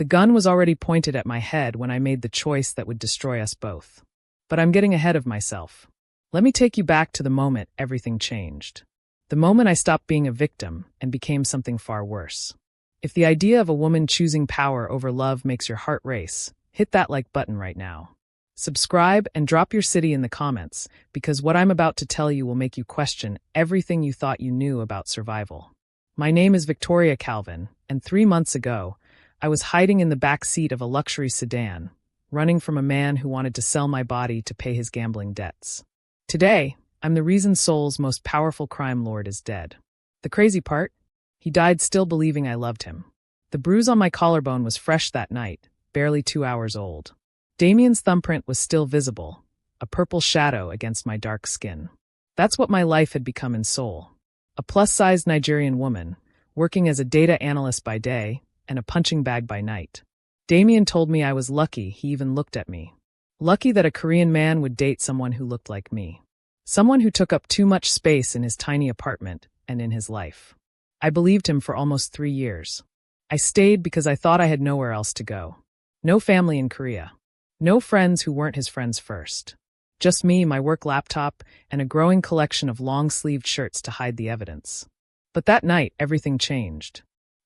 The gun was already pointed at my head when I made the choice that would destroy us both. But I'm getting ahead of myself. Let me take you back to the moment everything changed. The moment I stopped being a victim and became something far worse. If the idea of a woman choosing power over love makes your heart race, hit that like button right now. Subscribe and drop your city in the comments, because what I'm about to tell you will make you question everything you thought you knew about survival. My name is Victoria Calvin, and 3 months ago, I was hiding in the back seat of a luxury sedan, running from a man who wanted to sell my body to pay his gambling debts. Today, I'm the reason Seoul's most powerful crime lord is dead. The crazy part? He died still believing I loved him. The bruise on my collarbone was fresh that night, barely 2 hours old. Damien's thumbprint was still visible, a purple shadow against my dark skin. That's what my life had become in Seoul. A plus-sized Nigerian woman, working as a data analyst by day and a punching bag by night. Damien told me I was lucky he even looked at me. Lucky that a Korean man would date someone who looked like me. Someone who took up too much space in his tiny apartment and in his life. I believed him for almost 3 years. I stayed because I thought I had nowhere else to go. No family in Korea. No friends who weren't his friends first. Just me, my work laptop, and a growing collection of long-sleeved shirts to hide the evidence. But that night, everything changed.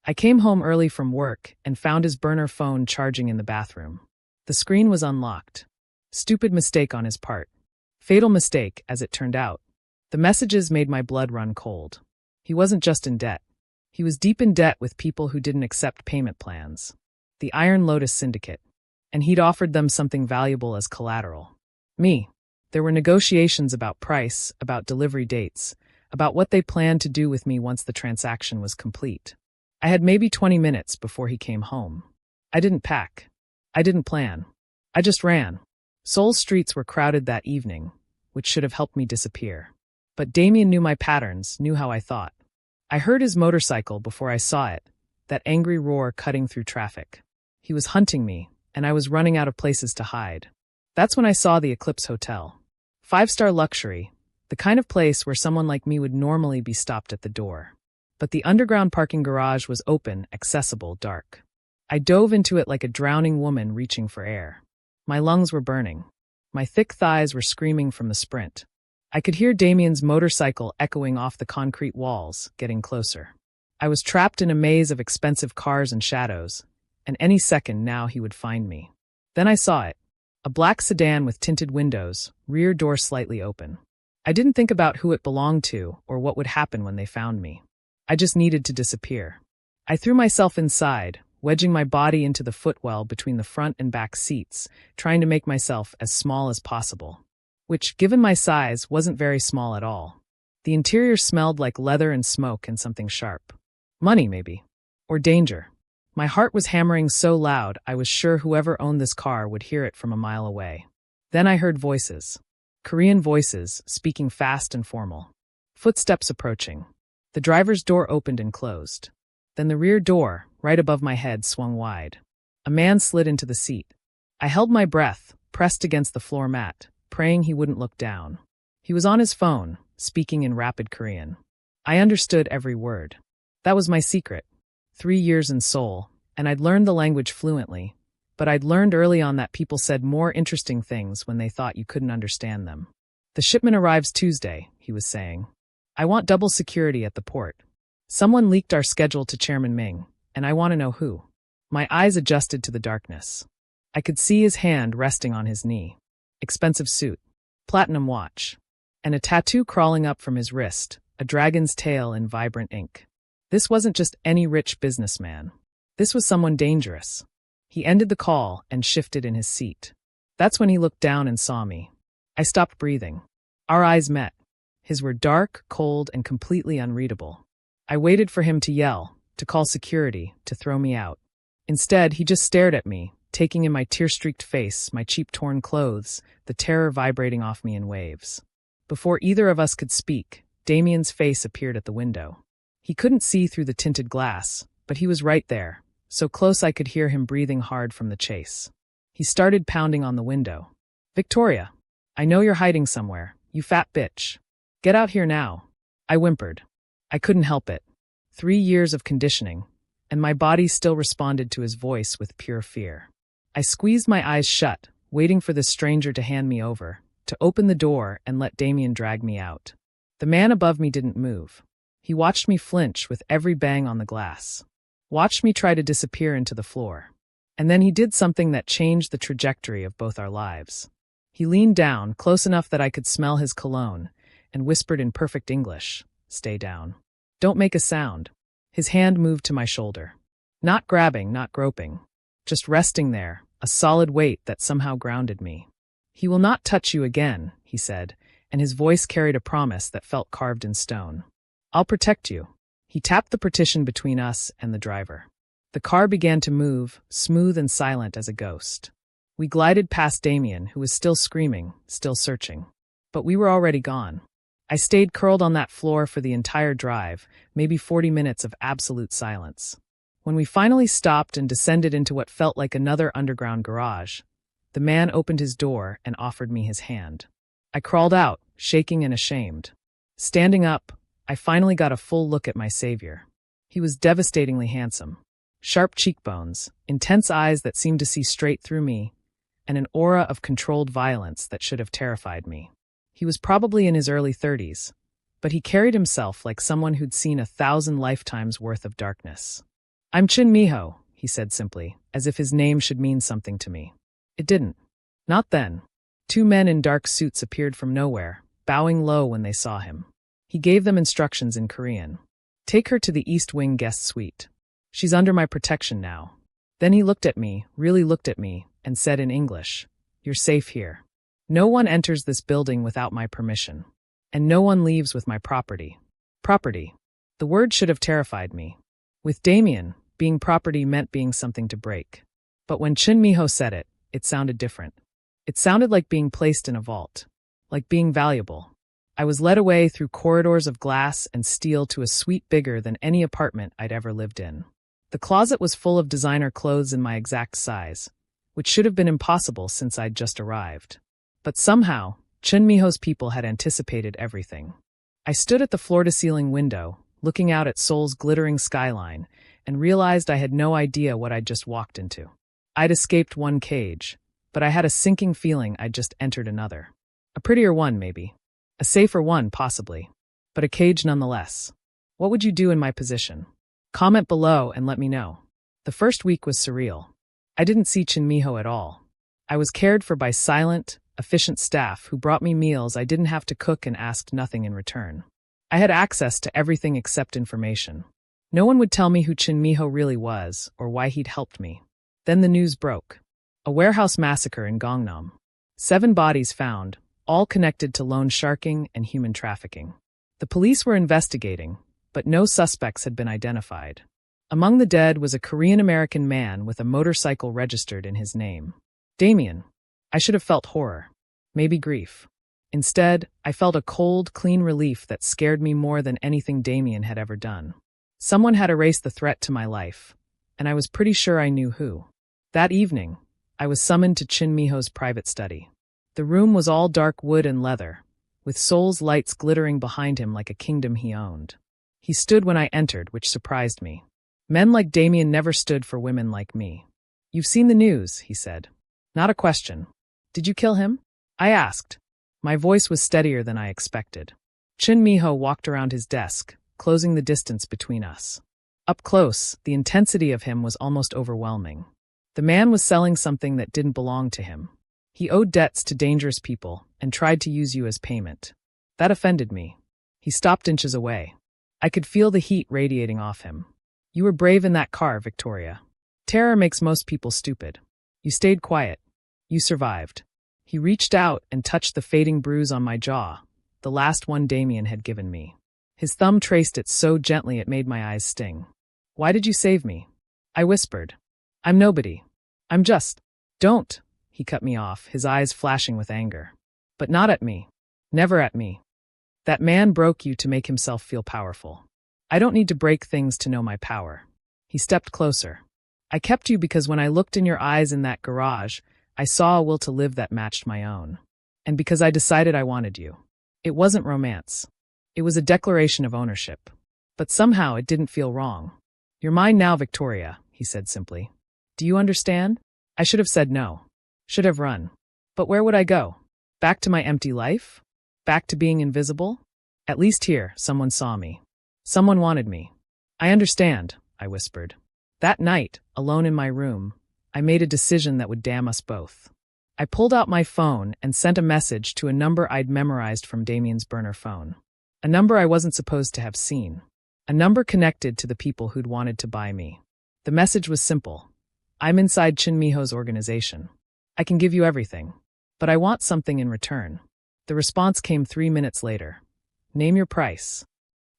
I came home early from work and found his burner phone charging in the bathroom. The screen was unlocked. Stupid mistake on his part. Fatal mistake, as it turned out. The messages made my blood run cold. He wasn't just in debt. He was deep in debt with people who didn't accept payment plans. The Iron Lotus Syndicate. And he'd offered them something valuable as collateral. Me. There were negotiations about price, about delivery dates, about what they planned to do with me once the transaction was complete. I had maybe 20 minutes before he came home. I didn't pack. I didn't plan. I just ran. Seoul's streets were crowded that evening, which should have helped me disappear. But Damien knew my patterns, knew how I thought. I heard his motorcycle before I saw it, that angry roar cutting through traffic. He was hunting me, and I was running out of places to hide. That's when I saw the Eclipse Hotel. 5-star luxury, the kind of place where someone like me would normally be stopped at the door. But the underground parking garage was open, accessible, dark. I dove into it like a drowning woman reaching for air. My lungs were burning. My thick thighs were screaming from the sprint. I could hear Damien's motorcycle echoing off the concrete walls, getting closer. I was trapped in a maze of expensive cars and shadows, and any second now he would find me. Then I saw it. A black sedan with tinted windows, rear door slightly open. I didn't think about who it belonged to or what would happen when they found me. I just needed to disappear. I threw myself inside, wedging my body into the footwell between the front and back seats, trying to make myself as small as possible. Which, given my size, wasn't very small at all. The interior smelled like leather and smoke and something sharp. Money, maybe. Or danger. My heart was hammering so loud I was sure whoever owned this car would hear it from a mile away. Then I heard voices. Korean voices, speaking fast and formal. Footsteps approaching. The driver's door opened and closed. Then the rear door, right above my head, swung wide. A man slid into the seat. I held my breath, pressed against the floor mat, praying he wouldn't look down. He was on his phone, speaking in rapid Korean. I understood every word. That was my secret. 3 years in Seoul, and I'd learned the language fluently, but I'd learned early on that people said more interesting things when they thought you couldn't understand them. The shipment arrives Tuesday, he was saying. I want double security at the port. Someone leaked our schedule to Chairman Ming, and I want to know who. My eyes adjusted to the darkness. I could see his hand resting on his knee. Expensive suit, platinum watch, and a tattoo crawling up from his wrist, a dragon's tail in vibrant ink. This wasn't just any rich businessman. This was someone dangerous. He ended the call and shifted in his seat. That's when he looked down and saw me. I stopped breathing. Our eyes met. His were dark, cold, and completely unreadable. I waited for him to yell, to call security, to throw me out. Instead, he just stared at me, taking in my tear-streaked face, my cheap torn clothes, the terror vibrating off me in waves. Before either of us could speak, Damien's face appeared at the window. He couldn't see through the tinted glass, but he was right there, so close I could hear him breathing hard from the chase. He started pounding on the window. "Victoria, I know you're hiding somewhere, you fat bitch. Get out here now." I whimpered. I couldn't help it. 3 years of conditioning, and my body still responded to his voice with pure fear. I squeezed my eyes shut, waiting for this stranger to hand me over, to open the door and let Damien drag me out. The man above me didn't move. He watched me flinch with every bang on the glass. Watched me try to disappear into the floor. And then he did something that changed the trajectory of both our lives. He leaned down, close enough that I could smell his cologne, and whispered in perfect English, "Stay down. Don't make a sound." His hand moved to my shoulder. Not grabbing, not groping. Just resting there, a solid weight that somehow grounded me. "He will not touch you again," he said, and his voice carried a promise that felt carved in stone. "I'll protect you." He tapped the partition between us and the driver. The car began to move, smooth and silent as a ghost. We glided past Damien, who was still screaming, still searching. But we were already gone. I stayed curled on that floor for the entire drive, maybe 40 minutes of absolute silence. When we finally stopped and descended into what felt like another underground garage, the man opened his door and offered me his hand. I crawled out, shaking and ashamed. Standing up, I finally got a full look at my savior. He was devastatingly handsome. Sharp cheekbones, intense eyes that seemed to see straight through me, and an aura of controlled violence that should have terrified me. He was probably in his early 30s, but he carried himself like someone who'd seen 1,000 lifetimes worth of darkness. "I'm Chen Minho," he said simply, as if his name should mean something to me. It didn't. Not then. Two men in dark suits appeared from nowhere, bowing low when they saw him. He gave them instructions in Korean. "Take her to the East Wing guest suite. She's under my protection now." Then he looked at me, really looked at me, and said in English, "You're safe here. No one enters this building without my permission. And no one leaves with my property." Property. The word should have terrified me. With Damien, being property meant being something to break. But when Chen Minho said it, it sounded different. It sounded like being placed in a vault. Like being valuable. I was led away through corridors of glass and steel to a suite bigger than any apartment I'd ever lived in. The closet was full of designer clothes in my exact size, which should have been impossible since I'd just arrived. But somehow, Chen Minho's people had anticipated everything. I stood at the floor-to-ceiling window, looking out at Seoul's glittering skyline, and realized I had no idea what I'd just walked into. I'd escaped one cage, but I had a sinking feeling I'd just entered another. A prettier one, maybe. A safer one, possibly. But a cage nonetheless. What would you do in my position? Comment below and let me know. The first week was surreal. I didn't see Chen Minho at all. I was cared for by silent, efficient staff who brought me meals I didn't have to cook and asked nothing in return. I had access to everything except information. No one would tell me who Chen Minho really was or why he'd helped me. Then the news broke. A warehouse massacre in Gangnam. 7 bodies found, all connected to loan sharking and human trafficking. The police were investigating, but no suspects had been identified. Among the dead was a Korean-American man with a motorcycle registered in his name. Damien. I should have felt horror. Maybe grief. Instead, I felt a cold, clean relief that scared me more than anything Damien had ever done. Someone had erased the threat to my life, and I was pretty sure I knew who. That evening, I was summoned to Chen Minho's private study. The room was all dark wood and leather, with Seoul's lights glittering behind him like a kingdom he owned. He stood when I entered, which surprised me. Men like Damien never stood for women like me. "You've seen the news," he said. Not a question. "Did you kill him?" I asked. My voice was steadier than I expected. Chen Minho walked around his desk, closing the distance between us. Up close, the intensity of him was almost overwhelming. The man was selling something that didn't belong to him. He owed debts to dangerous people and tried to use you as payment. That offended me. He stopped inches away. I could feel the heat radiating off him. "You were brave in that car, Victoria. Terror makes most people stupid. You stayed quiet. You survived." He reached out and touched the fading bruise on my jaw, the last one Damien had given me. His thumb traced it so gently it made my eyes sting. "Why did you save me?" I whispered. "I'm nobody. I'm just—" "Don't," he cut me off, his eyes flashing with anger. "But not at me. Never at me. That man broke you to make himself feel powerful. I don't need to break things to know my power." He stepped closer. "I kept you because when I looked in your eyes in that garage, I saw a will to live that matched my own. And because I decided I wanted you. It wasn't romance. It was a declaration of ownership. But somehow it didn't feel wrong. You're mine now, Victoria, he said simply. Do you understand? I should have said no. Should have run. But where would I go? Back to my empty life? Back to being invisible? At least here, someone saw me. Someone wanted me. I understand, I whispered. That night, alone in my room, I made a decision that would damn us both. I pulled out my phone and sent a message to a number I'd memorized from Damien's burner phone. A number I wasn't supposed to have seen. A number connected to the people who'd wanted to buy me. The message was simple. I'm inside Chen Minho's organization. I can give you everything. But I want something in return. The response came 3 minutes later. Name your price.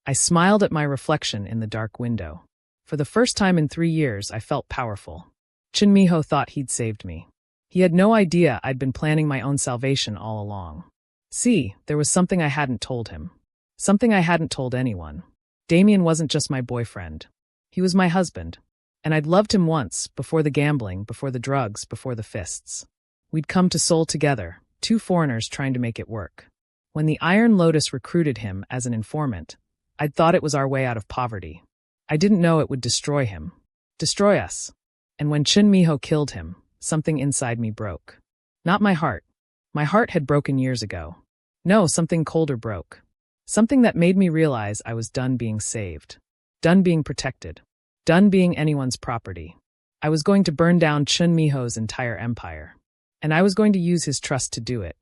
I smiled at my reflection in the dark window. For the first time in 3 years, I felt powerful. Chen Minho thought he'd saved me. He had no idea I'd been planning my own salvation all along. See, there was something I hadn't told him. Something I hadn't told anyone. Damien wasn't just my boyfriend. He was my husband. And I'd loved him once, before the gambling, before the drugs, before the fists. We'd come to Seoul together, 2 foreigners trying to make it work. When the Iron Lotus recruited him as an informant, I'd thought it was our way out of poverty. I didn't know it would destroy him. Destroy us. And when Chen Minho killed him, something inside me broke. Not my heart. My heart had broken years ago. No, something colder broke. Something that made me realize I was done being saved. Done being protected. Done being anyone's property. I was going to burn down Chen Minho's entire empire. And I was going to use his trust to do it.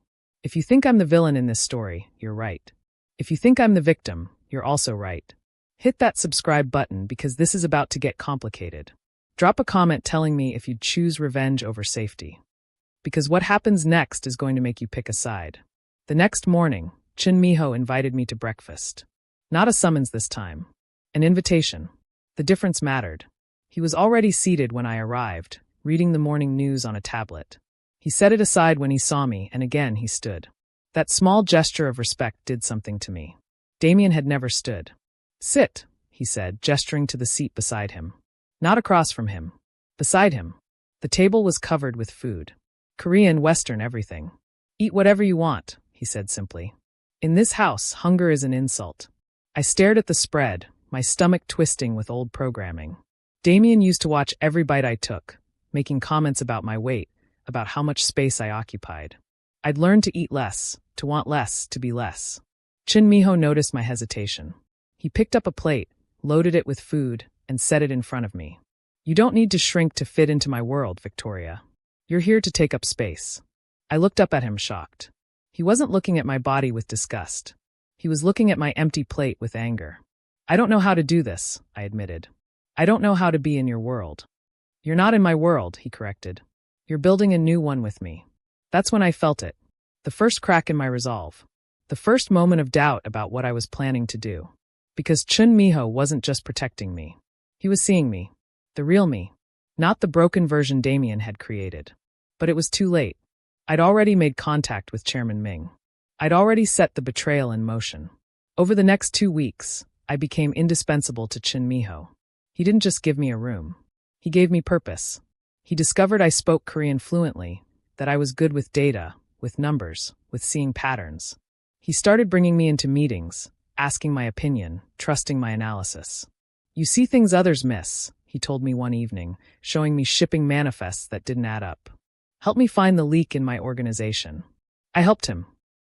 If you think I'm the villain in this story, you're right. If you think I'm the victim, you're also right. Hit that subscribe button because this is about to get complicated. Drop a comment telling me if you'd choose revenge over safety. Because what happens next is going to make you pick a side. The next morning, Chen Minho invited me to breakfast. Not a summons this time. An invitation. The difference mattered. He was already seated when I arrived, reading the morning news on a tablet. He set it aside when he saw me, and again he stood. That small gesture of respect did something to me. Damien had never stood. Sit, he said, gesturing to the seat beside him. Not across from him. Beside him. The table was covered with food. Korean, Western, everything. Eat whatever you want, he said simply. In this house, hunger is an insult. I stared at the spread, my stomach twisting with old programming. Damien used to watch every bite I took, making comments about my weight, about how much space I occupied. I'd learned to eat less, to want less, to be less. Chen Minho noticed my hesitation. He picked up a plate, loaded it with food, and set it in front of me. You don't need to shrink to fit into my world, Victoria. You're here to take up space. I looked up at him, shocked. He wasn't looking at my body with disgust. He was looking at my empty plate with anger. I don't know how to do this, I admitted. I don't know how to be in your world. You're not in my world, he corrected. You're building a new one with me. That's when I felt it. The first crack in my resolve. The first moment of doubt about what I was planning to do. Because Chen Minho wasn't just protecting me. He was seeing me. The real me. Not the broken version Damien had created. But it was too late. I'd already made contact with Chairman Ming. I'd already set the betrayal in motion. Over the next 2 weeks, I became indispensable to Chen Minho. He didn't just give me a room. He gave me purpose. He discovered I spoke Korean fluently, that I was good with data, with numbers, with seeing patterns. He started bringing me into meetings, asking my opinion, trusting my analysis. You see things others miss, he told me one evening, showing me shipping manifests that didn't add up. Help me find the leak in my organization. I helped him.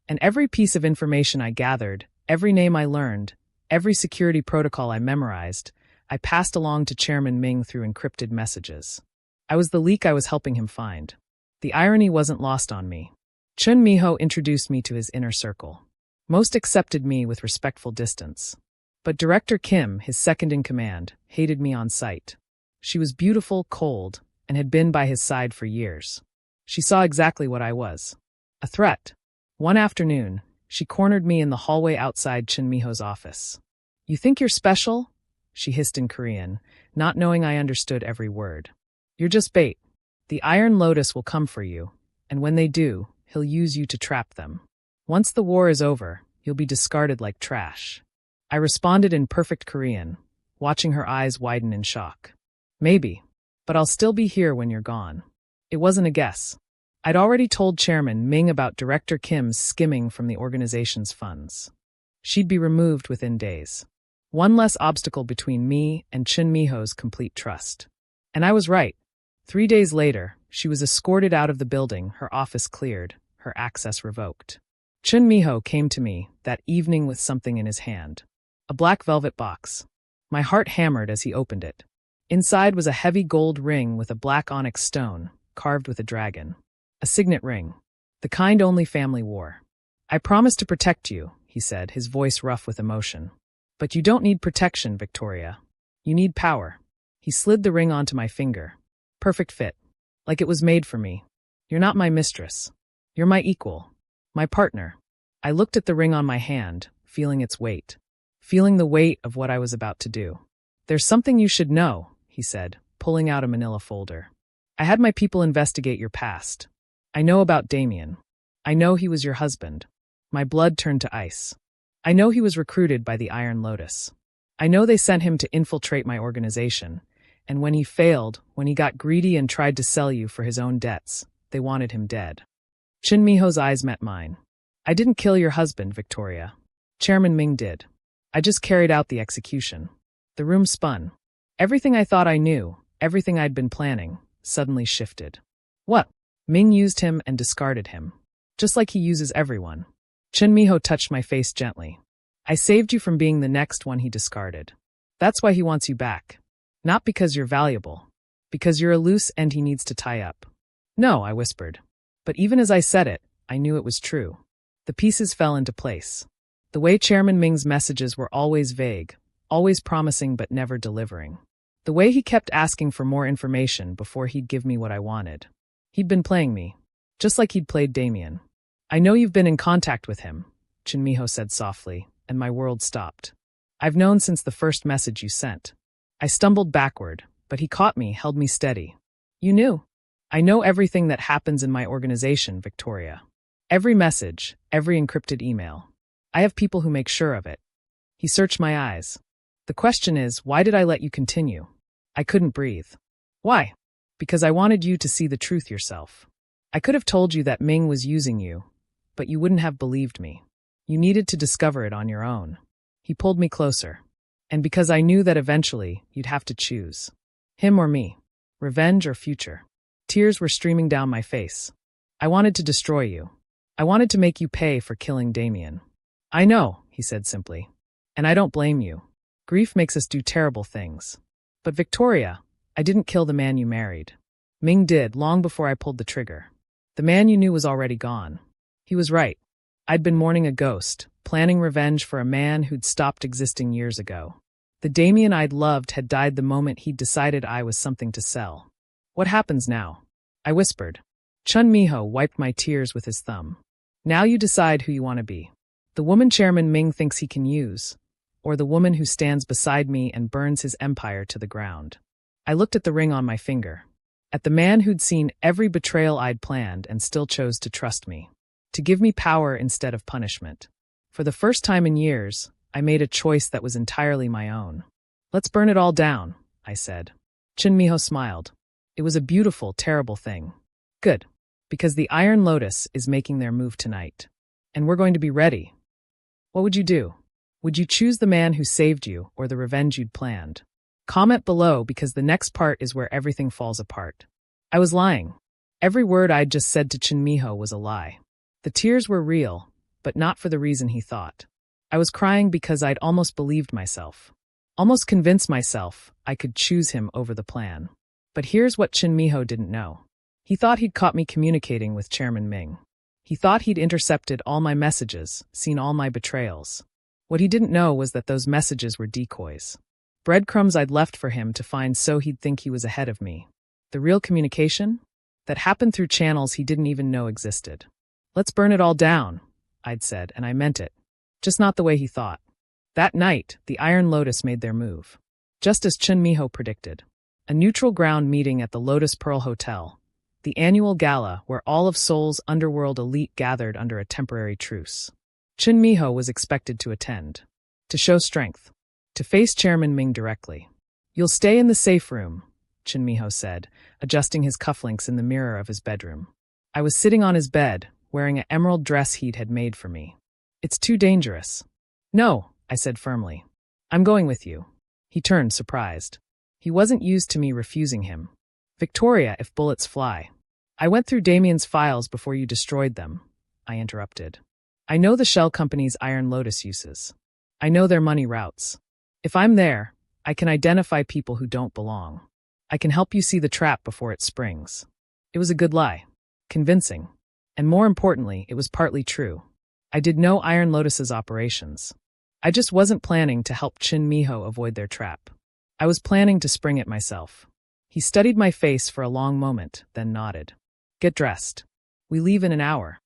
And every piece of information I gathered, every name I learned, every security protocol I memorized, I passed along to Chairman Ming through encrypted messages. I was the leak I was helping him find. The irony wasn't lost on me. Chen Minho introduced me to his inner circle. Most accepted me with respectful distance. But Director Kim, his second-in-command, hated me on sight. She was beautiful, cold, and had been by his side for years. She saw exactly what I was. A threat. One afternoon, she cornered me in the hallway outside Chen Minho's office. You think you're special? She hissed in Korean, not knowing I understood every word. You're just bait. The Iron Lotus will come for you, and when they do, he'll use you to trap them. Once the war is over, you'll be discarded like trash. I responded in perfect Korean, watching her eyes widen in shock. Maybe, but I'll still be here when you're gone. It wasn't a guess. I'd already told Chairman Ming about Director Kim's skimming from the organization's funds. She'd be removed within days. One less obstacle between me and Chen Minho's complete trust. And I was right. 3 days later, she was escorted out of the building, her office cleared, her access revoked. Chen Minho came to me that evening with something in his hand. A black velvet box. My heart hammered as he opened it. Inside was a heavy gold ring with a black onyx stone, carved with a dragon. A signet ring. The kind only family wore. I promise to protect you, he said, his voice rough with emotion. But you don't need protection, Victoria. You need power. He slid the ring onto my finger. Perfect fit. Like it was made for me. You're not my mistress. You're my equal. My partner. I looked at the ring on my hand, feeling its weight. Feeling the weight of what I was about to do. There's something you should know, he said, pulling out a manila folder. I had my people investigate your past. I know about Damien. I know he was your husband. My blood turned to ice. I know he was recruited by the Iron Lotus. I know they sent him to infiltrate my organization, and when he failed, when he got greedy and tried to sell you for his own debts, they wanted him dead. Chen Minho's eyes met mine. I didn't kill your husband, Victoria. Chairman Ming did. I just carried out the execution. The room spun. Everything I thought I knew, everything I'd been planning, suddenly shifted. What? Ming used him and discarded him. Just like he uses everyone. Chen Minho touched my face gently. I saved you from being the next one he discarded. That's why he wants you back. Not because you're valuable. Because you're a loose end he needs to tie up. No, I whispered. But even as I said it, I knew it was true. The pieces fell into place. The way Chairman Ming's messages were always vague, always promising but never delivering. The way he kept asking for more information before he'd give me what I wanted. He'd been playing me, just like he'd played Damien. I know you've been in contact with him, Chen Minho said softly, and my world stopped. I've known since the first message you sent. I stumbled backward, but he caught me, held me steady. You knew. I know everything that happens in my organization, Victoria. Every message, every encrypted email. I have people who make sure of it. He searched my eyes. The question is, why did I let you continue? I couldn't breathe. Why? Because I wanted you to see the truth yourself. I could have told you that Ming was using you, but you wouldn't have believed me. You needed to discover it on your own. He pulled me closer. And because I knew that eventually you'd have to choose. Him or me. Revenge or future. Tears were streaming down my face. I wanted to destroy you. I wanted to make you pay for killing Damien. I know, he said simply. And I don't blame you. Grief makes us do terrible things. But Victoria, I didn't kill the man you married. Ming did, long before I pulled the trigger. The man you knew was already gone. He was right. I'd been mourning a ghost, planning revenge for a man who'd stopped existing years ago. The Damien I'd loved had died the moment he'd decided I was something to sell. What happens now? I whispered. Chen Minho wiped my tears with his thumb. Now you decide who you want to be. The woman Chairman Ming thinks he can use, or the woman who stands beside me and burns his empire to the ground. I looked at the ring on my finger. At the man who'd seen every betrayal I'd planned and still chose to trust me. To give me power instead of punishment. For the first time in years, I made a choice that was entirely my own. Let's burn it all down, I said. Chen Minho smiled. It was a beautiful, terrible thing. Good. Because the Iron Lotus is making their move tonight. And we're going to be ready. What would you do? Would you choose the man who saved you or the revenge you'd planned? Comment below because the next part is where everything falls apart. I was lying. Every word I'd just said to Chen Minho was a lie. The tears were real, but not for the reason he thought. I was crying because I'd almost believed myself. Almost convinced myself I could choose him over the plan. But here's what Chen Minho didn't know. He thought he'd caught me communicating with Chairman Ming. He thought he'd intercepted all my messages, seen all my betrayals. What he didn't know was that those messages were decoys. Breadcrumbs I'd left for him to find so he'd think he was ahead of me. The real communication? That happened through channels he didn't even know existed. Let's burn it all down, I'd said, and I meant it. Just not the way he thought. That night, the Iron Lotus made their move. Just as Chen Minho predicted. A neutral ground meeting at the Lotus Pearl Hotel. The annual gala where all of Seoul's underworld elite gathered under a temporary truce. Chen Minho was expected to attend. To show strength. To face Chairman Ming directly. You'll stay in the safe room, Chen Minho said, adjusting his cufflinks in the mirror of his bedroom. I was sitting on his bed, wearing an emerald dress he'd had made for me. It's too dangerous. No, I said firmly. I'm going with you. He turned, surprised. He wasn't used to me refusing him. Victoria, if bullets fly. I went through Damien's files before you destroyed them, I interrupted. I know the shell company's Iron Lotus uses. I know their money routes. If I'm there, I can identify people who don't belong. I can help you see the trap before it springs. It was a good lie. Convincing. And more importantly, it was partly true. I did know Iron Lotus's operations. I just wasn't planning to help Chen Minho avoid their trap. I was planning to spring it myself. He studied my face for a long moment, then nodded. Get dressed. We leave in an hour.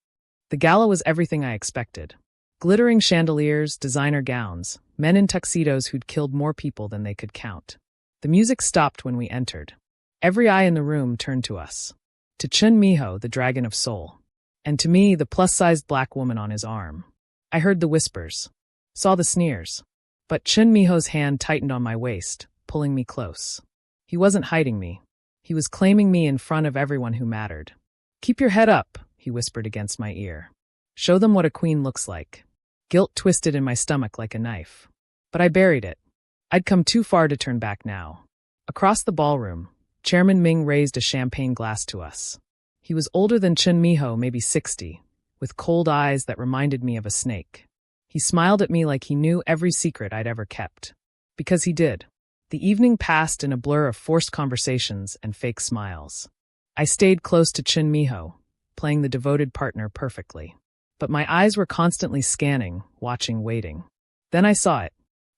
The gala was everything I expected. Glittering chandeliers, designer gowns, men in tuxedos who'd killed more people than they could count. The music stopped when we entered. Every eye in the room turned to us. To Chen Minho, the Dragon of Seoul. And to me, the plus-sized black woman on his arm. I heard the whispers. Saw the sneers. But Chen Minho's hand tightened on my waist, pulling me close. He wasn't hiding me. He was claiming me in front of everyone who mattered. Keep your head up, he whispered against my ear. Show them what a queen looks like. Guilt twisted in my stomach like a knife. But I buried it. I'd come too far to turn back now. Across the ballroom, Chairman Ming raised a champagne glass to us. He was older than Chen Minho, maybe 60, with cold eyes that reminded me of a snake. He smiled at me like he knew every secret I'd ever kept. Because he did. The evening passed in a blur of forced conversations and fake smiles. I stayed close to Chen Minho, playing the devoted partner perfectly. But my eyes were constantly scanning, watching, waiting. Then I saw it.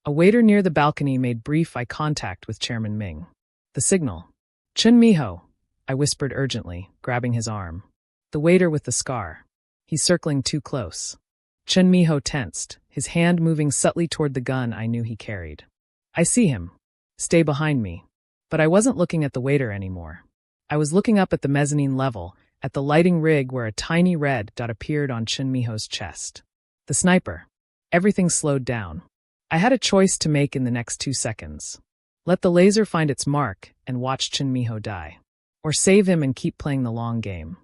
A waiter near the balcony made brief eye contact with Chairman Ming. The signal. Chen Minho, I whispered urgently, grabbing his arm. The waiter with the scar. He's circling too close. Chen Minho tensed, his hand moving subtly toward the gun I knew he carried. I see him. Stay behind me. But I wasn't looking at the waiter anymore. I was looking up at the mezzanine level, at the lighting rig where a tiny red dot appeared on Chen Minho's chest. The sniper. Everything slowed down. I had a choice to make in the next 2 seconds. Let the laser find its mark and watch Chen Minho die. Or save him and keep playing the long game.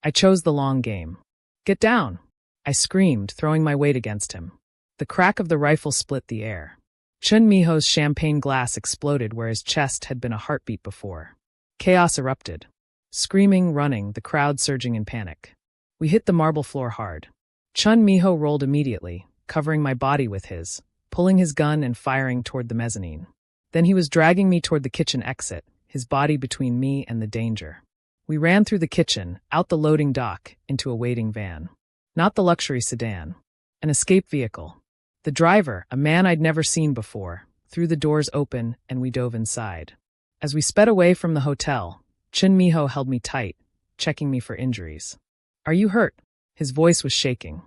I chose the long game. Get down! I screamed, throwing my weight against him. The crack of the rifle split the air. Chen Minho's champagne glass exploded where his chest had been a heartbeat before. Chaos erupted. Screaming, running, the crowd surging in panic. We hit the marble floor hard. Chen Minho rolled immediately, covering my body with his, pulling his gun and firing toward the mezzanine. Then he was dragging me toward the kitchen exit, his body between me and the danger. We ran through the kitchen, out the loading dock, into a waiting van. Not the luxury sedan. An escape vehicle. The driver, a man I'd never seen before, threw the doors open and we dove inside. As we sped away from the hotel, Chen Minho held me tight, checking me for injuries. Are you hurt? His voice was shaking.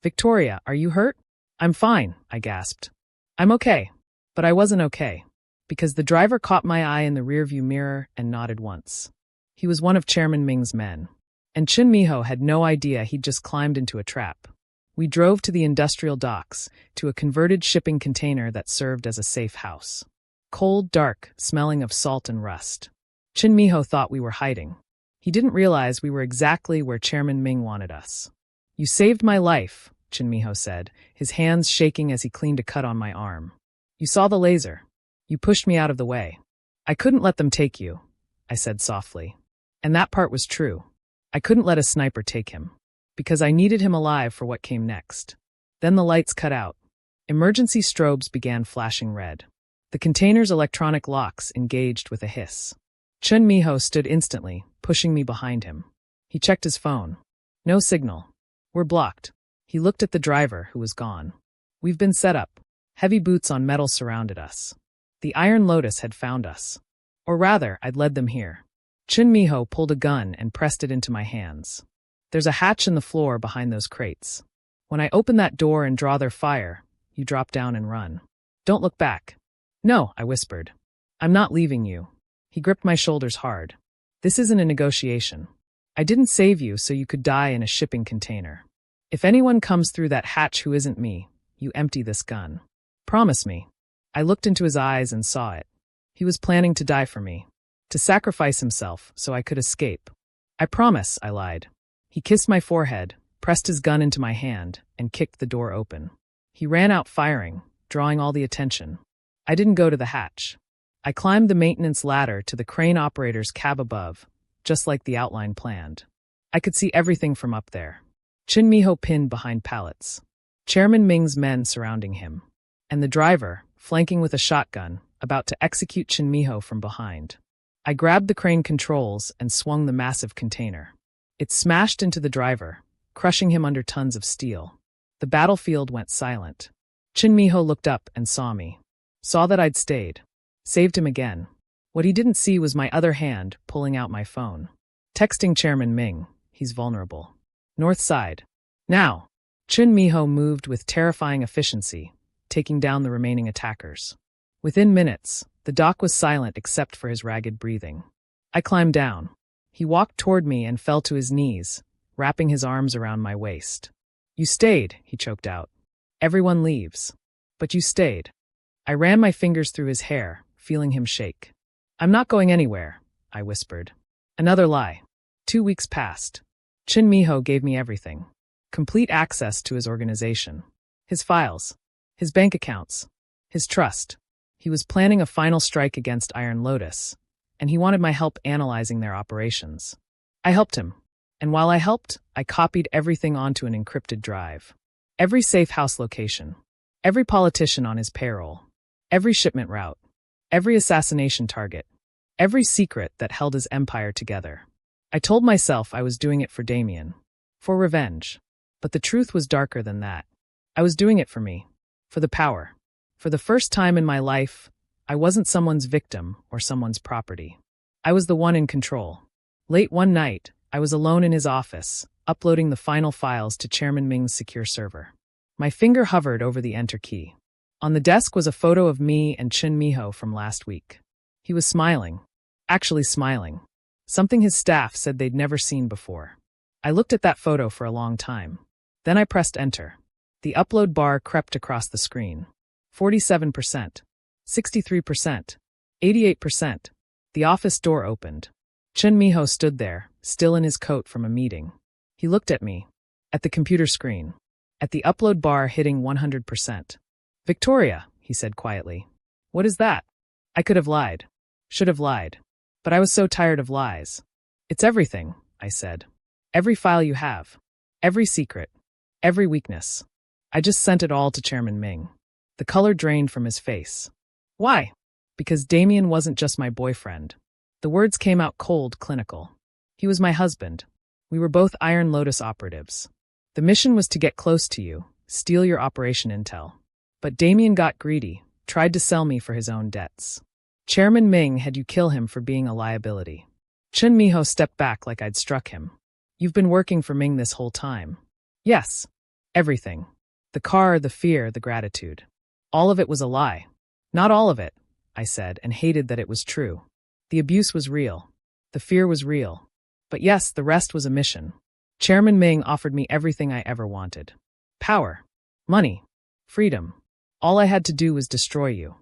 Victoria, are you hurt? I'm fine, I gasped. I'm okay. But I wasn't okay. Because the driver caught my eye in the rearview mirror and nodded once. He was one of Chairman Ming's men. And Chen Minho had no idea he'd just climbed into a trap. We drove to the industrial docks, to a converted shipping container that served as a safe house. Cold, dark, smelling of salt and rust. Chen Minho thought we were hiding. He didn't realize we were exactly where Chairman Ming wanted us. You saved my life, Chen Minho said, his hands shaking as he cleaned a cut on my arm. You saw the laser. You pushed me out of the way. I couldn't let them take you, I said softly. And that part was true. I couldn't let a sniper take him. Because I needed him alive for what came next. Then the lights cut out. Emergency strobes began flashing red. The container's electronic locks engaged with a hiss. Chen Minho stood instantly, pushing me behind him. He checked his phone. No signal. We're blocked. He looked at the driver, who was gone. We've been set up. Heavy boots on metal surrounded us. The Iron Lotus had found us. Or rather, I'd led them here. Chen Minho pulled a gun and pressed it into my hands. There's a hatch in the floor behind those crates. When I open that door and draw their fire, you drop down and run. Don't look back. No, I whispered. I'm not leaving you. He gripped my shoulders hard. This isn't a negotiation. I didn't save you so you could die in a shipping container. If anyone comes through that hatch who isn't me, you empty this gun. Promise me. I looked into his eyes and saw it. He was planning to die for me. To sacrifice himself so I could escape. I promise, I lied. He kissed my forehead, pressed his gun into my hand, and kicked the door open. He ran out firing, drawing all the attention. I didn't go to the hatch. I climbed the maintenance ladder to the crane operator's cab above, just like the outline planned. I could see everything from up there. Chen Minho pinned behind pallets. Chairman Ming's men surrounding him. And the driver, flanking with a shotgun, about to execute Chen Minho from behind. I grabbed the crane controls and swung the massive container. It smashed into the driver, crushing him under tons of steel. The battlefield went silent. Chen Minho looked up and saw me. Saw that I'd stayed. Saved him again. What he didn't see was my other hand pulling out my phone. Texting Chairman Ming. He's vulnerable. North side. Now. Chen Minho moved with terrifying efficiency, taking down the remaining attackers. Within minutes, the dock was silent except for his ragged breathing. I climbed down. He walked toward me and fell to his knees, wrapping his arms around my waist. You stayed, he choked out. Everyone leaves. But you stayed. I ran my fingers through his hair, feeling him shake. I'm not going anywhere, I whispered. Another lie. 2 weeks passed. Chen Minho gave me everything. Complete access to his organization. His files. His bank accounts. His trust. He was planning a final strike against Iron Lotus, and he wanted my help analyzing their operations. I helped him, and while I helped, I copied everything onto an encrypted drive. Every safe house location. Every politician on his payroll. Every shipment route. Every assassination target. Every secret that held his empire together. I told myself I was doing it for Damien. For revenge. But the truth was darker than that. I was doing it for me. For the power. For the first time in my life, I wasn't someone's victim or someone's property. I was the one in control. Late one night, I was alone in his office, uploading the final files to Chairman Ming's secure server. My finger hovered over the enter key. On the desk was a photo of me and Chen Minho from last week. He was smiling. Actually smiling. Something his staff said they'd never seen before. I looked at that photo for a long time. Then I pressed enter. The upload bar crept across the screen. 47%. 63%. 88%. The office door opened. Chen Minho stood there, still in his coat from a meeting. He looked at me. At the computer screen. At the upload bar hitting 100%. Victoria, he said quietly. What is that? I could have lied. Should have lied. But I was so tired of lies. It's everything, I said. Every file you have. Every secret. Every weakness. I just sent it all to Chairman Ming. The color drained from his face. Why? Because Damien wasn't just my boyfriend. The words came out cold, clinical. He was my husband. We were both Iron Lotus operatives. The mission was to get close to you, steal your operation intel. But Damien got greedy, tried to sell me for his own debts. Chairman Ming had you kill him for being a liability. Chen Minho stepped back like I'd struck him. You've been working for Ming this whole time. Yes. Everything. The car, the fear, the gratitude. All of it was a lie. Not all of it, I said, and hated that it was true. The abuse was real. The fear was real. But yes, the rest was a mission. Chairman Ming offered me everything I ever wanted. Power. Money. Freedom. All I had to do was destroy you.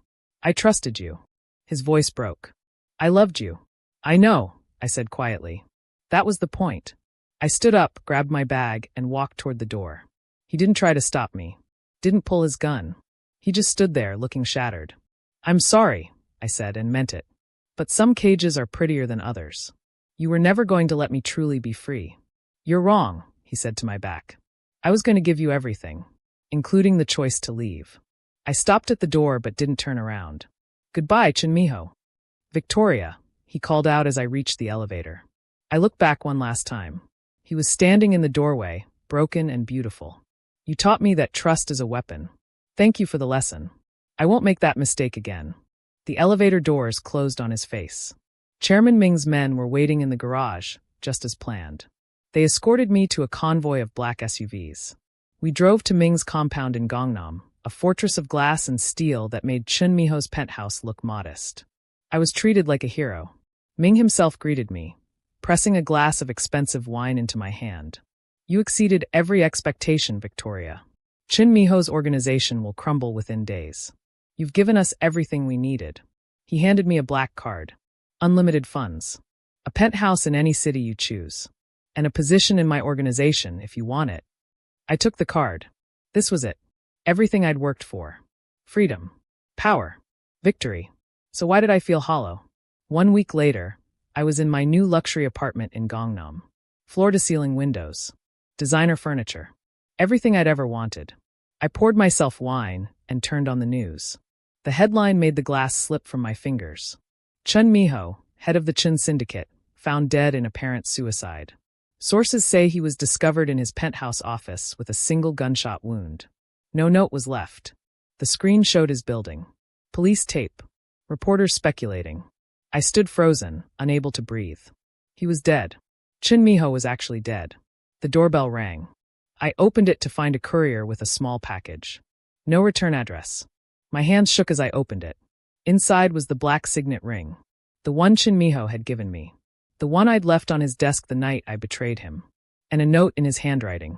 I trusted you. His voice broke. I loved you. I know, I said quietly. That was the point. I stood up, grabbed my bag, and walked toward the door. He didn't try to stop me. Didn't pull his gun. He just stood there, looking shattered. I'm sorry, I said, and meant it. But some cages are prettier than others. You were never going to let me truly be free. You're wrong, he said to my back. I was going to give you everything, including the choice to leave. I stopped at the door but didn't turn around. Goodbye, Chen Minho. Victoria, he called out as I reached the elevator. I looked back one last time. He was standing in the doorway, broken and beautiful. You taught me that trust is a weapon. Thank you for the lesson. I won't make that mistake again. The elevator doors closed on his face. Chairman Ming's men were waiting in the garage, just as planned. They escorted me to a convoy of black SUVs. We drove to Ming's compound in Gangnam, a fortress of glass and steel that made Chen Minho's penthouse look modest. I was treated like a hero. Ming himself greeted me, pressing a glass of expensive wine into my hand. You exceeded every expectation, Victoria. Chen Minho's organization will crumble within days. You've given us everything we needed. He handed me a black card. Unlimited funds. A penthouse in any city you choose. And a position in my organization if you want it. I took the card. This was it. Everything I'd worked for. Freedom. Power. Victory. So why did I feel hollow? 1 week later, I was in my new luxury apartment in Gangnam. Floor-to-ceiling windows. Designer furniture. Everything I'd ever wanted. I poured myself wine and turned on the news. The headline made the glass slip from my fingers. Chen Minho, head of the Chen Syndicate, found dead in apparent suicide. Sources say he was discovered in his penthouse office with a single gunshot wound. No note was left. The screen showed his building. Police tape. Reporters speculating. I stood frozen, unable to breathe. He was dead. Chen Minho was actually dead. The doorbell rang. I opened it to find a courier with a small package. No return address. My hands shook as I opened it. Inside was the black signet ring. The one Chen Minho had given me. The one I'd left on his desk the night I betrayed him. And a note in his handwriting.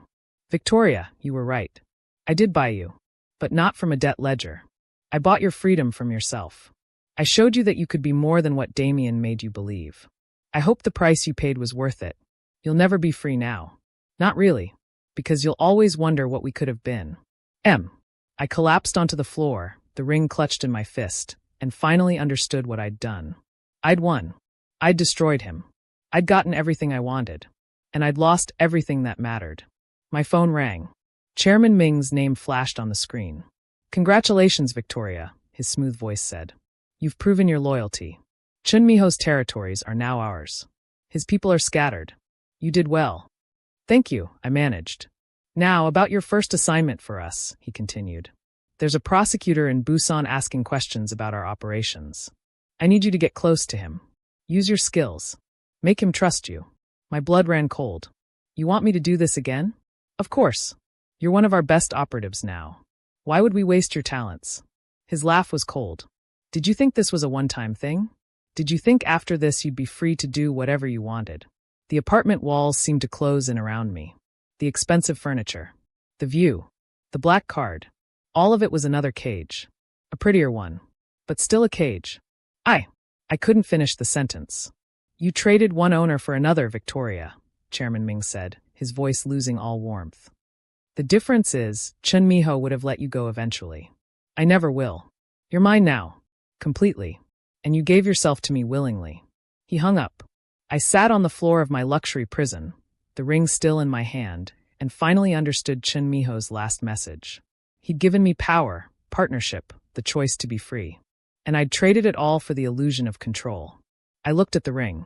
Victoria, you were right. I did buy you. But not from a debt ledger. I bought your freedom from yourself. I showed you that you could be more than what Damien made you believe. I hope the price you paid was worth it. You'll never be free now. Not really. Because you'll always wonder what we could have been. I collapsed onto the floor, the ring clutched in my fist, and finally understood what I'd done. I'd won. I'd destroyed him. I'd gotten everything I wanted. And I'd lost everything that mattered. My phone rang. Chairman Ming's name flashed on the screen. Congratulations, Victoria, his smooth voice said. You've proven your loyalty. Chen Minho's territories are now ours. His people are scattered. You did well. Thank you, I managed. Now, about your first assignment for us, he continued. There's a prosecutor in Busan asking questions about our operations. I need you to get close to him. Use your skills. Make him trust you. My blood ran cold. You want me to do this again? Of course. You're one of our best operatives now. Why would we waste your talents? His laugh was cold. Did you think this was a one-time thing? Did you think after this you'd be free to do whatever you wanted? The apartment walls seemed to close in around me. The expensive furniture. The view. The black card. All of it was another cage. A prettier one. But still a cage. I couldn't finish the sentence. You traded one owner for another, Victoria, Chairman Ming said, his voice losing all warmth. The difference is, Chen Minho would have let you go eventually. I never will. You're mine now. Completely. And you gave yourself to me willingly. He hung up. I sat on the floor of my luxury prison, the ring still in my hand, and finally understood Chen Minho's last message. He'd given me power, partnership, the choice to be free. And I'd traded it all for the illusion of control. I looked at the ring,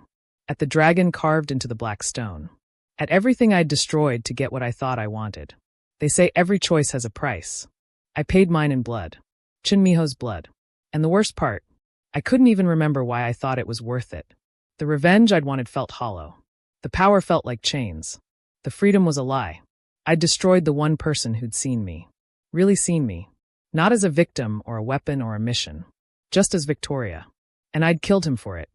at the dragon carved into the black stone, at everything I'd destroyed to get what I thought I wanted. They say every choice has a price. I paid mine in blood. Chen Minho's blood. And the worst part, I couldn't even remember why I thought it was worth it. The revenge I'd wanted felt hollow. The power felt like chains. The freedom was a lie. I'd destroyed the one person who'd seen me. Really seen me. Not as a victim or a weapon or a mission. Just as Victoria. And I'd killed him for it.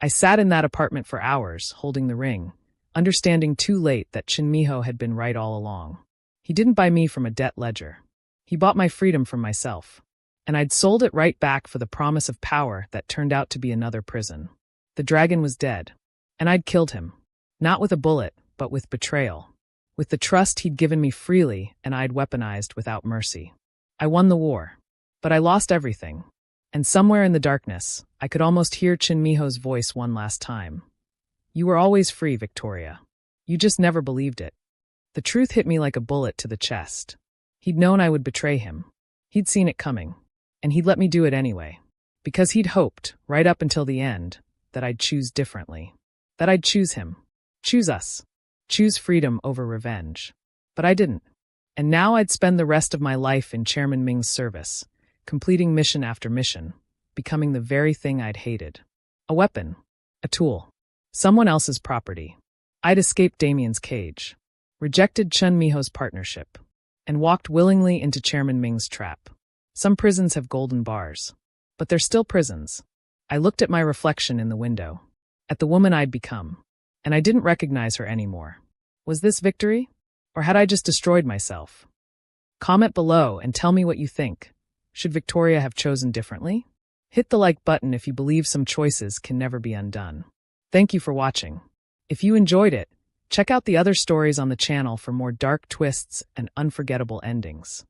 I sat in that apartment for hours, holding the ring, understanding too late that Chen Minho had been right all along. He didn't buy me from a debt ledger. He bought my freedom from myself. And I'd sold it right back for the promise of power that turned out to be another prison. The dragon was dead. And I'd killed him. Not with a bullet, but with betrayal. With the trust he'd given me freely and I'd weaponized without mercy. I won the war. But I lost everything. And somewhere in the darkness, I could almost hear Chen Minho's voice one last time. You were always free, Victoria. You just never believed it. The truth hit me like a bullet to the chest. He'd known I would betray him. He'd seen it coming. And he'd let me do it anyway. Because he'd hoped, right up until the end, that I'd choose differently. That I'd choose him. Choose us. Choose freedom over revenge. But I didn't. And now I'd spend the rest of my life in Chairman Ming's service, completing mission after mission, becoming the very thing I'd hated. A weapon. A tool. Someone else's property. I'd escaped Damien's cage, rejected Chen Minho's partnership, and walked willingly into Chairman Ming's trap. Some prisons have golden bars. But they're still prisons. I looked at my reflection in the window, at the woman I'd become, and I didn't recognize her anymore. Was this victory? Or had I just destroyed myself? Comment below and tell me what you think. Should Victoria have chosen differently? Hit the like button if you believe some choices can never be undone. Thank you for watching. If you enjoyed it, check out the other stories on the channel for more dark twists and unforgettable endings.